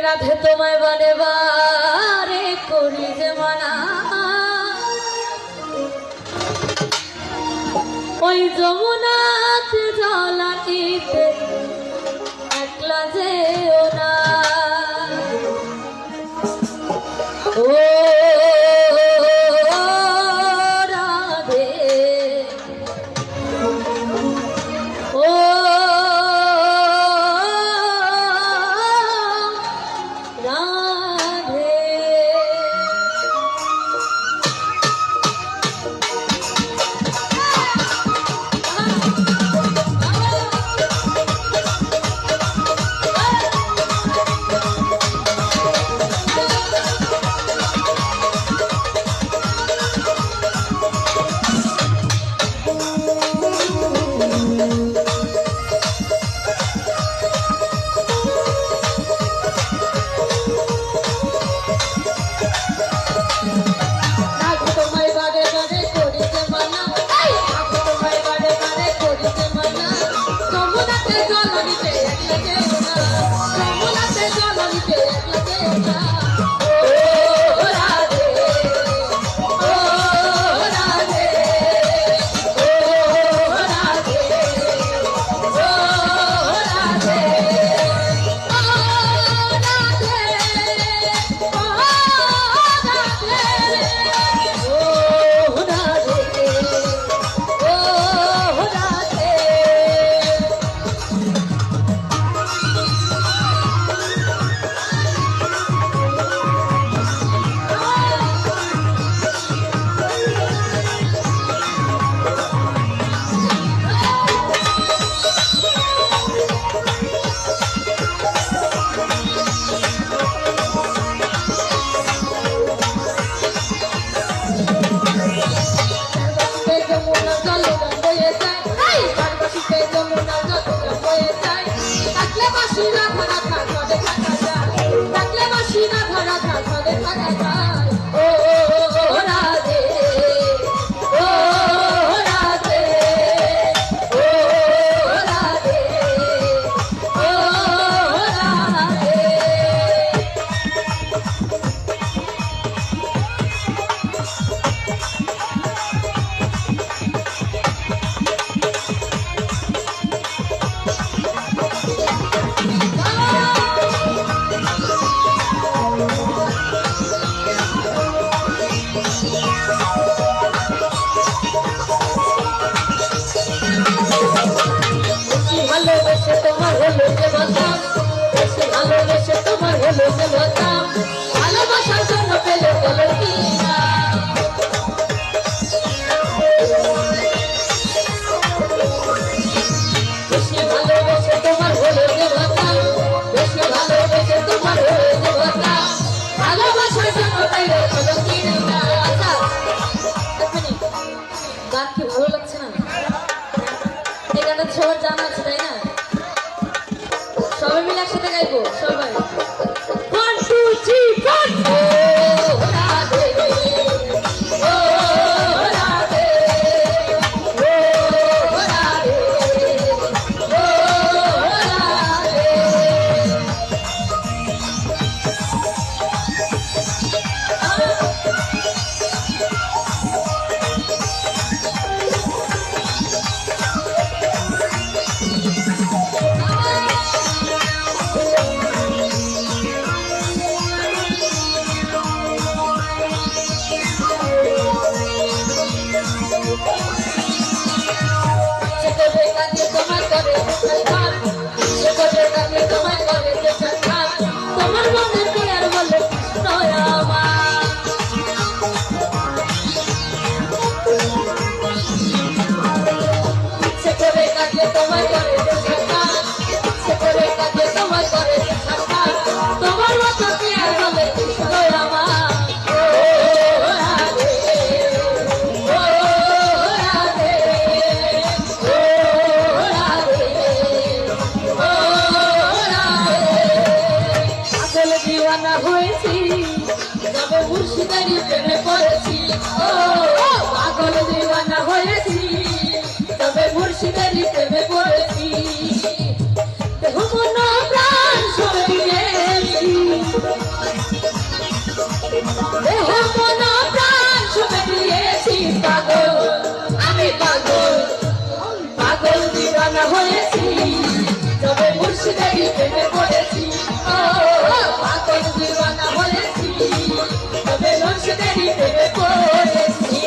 রাধে তোমায় বারে বারে করি যে মানা, ওই যমুনাতে জল আনিতে একলা যেও না। ও রাধে, ও ভালোবাসার জন্য পেলে বলো কিনা, বেশি ভালোবেসে তোমার হলো যে ভাতা, বেশি ভালোবেসে তোমার হলো যে ভাতা, ভালোবাসার জন্য পেলে বলো কিনা। গান কি ভালো লাগছে না? এই গানটা সবার জানা আছে তাই না? সবাই মিলে একসাথে গাইবো সবাই। 1 2 3 4 ও রাধে, ও রাধে, ও রাধে, ও রাধে। তোমার মনে আর বলে সে করে কাজে তোমায় করে তোমার করে তোমার মতো কি আর বলে আমার। দিওয়ানা হয়েছি তবে মুর্শিদারি প্রেমে পড়েছি, ও পাগল দিওয়ানা হয়েছি তবে মুর্শিদারি প্রেমে পড়েছি। পাগল দিওয়ানা হয়েছি তবে মুর্শিদারি প্রেমে পড়েছি ও পাগল দিওয়ানা হয়েছি তবে মুর্শিদারি প্রেমে পড়েছি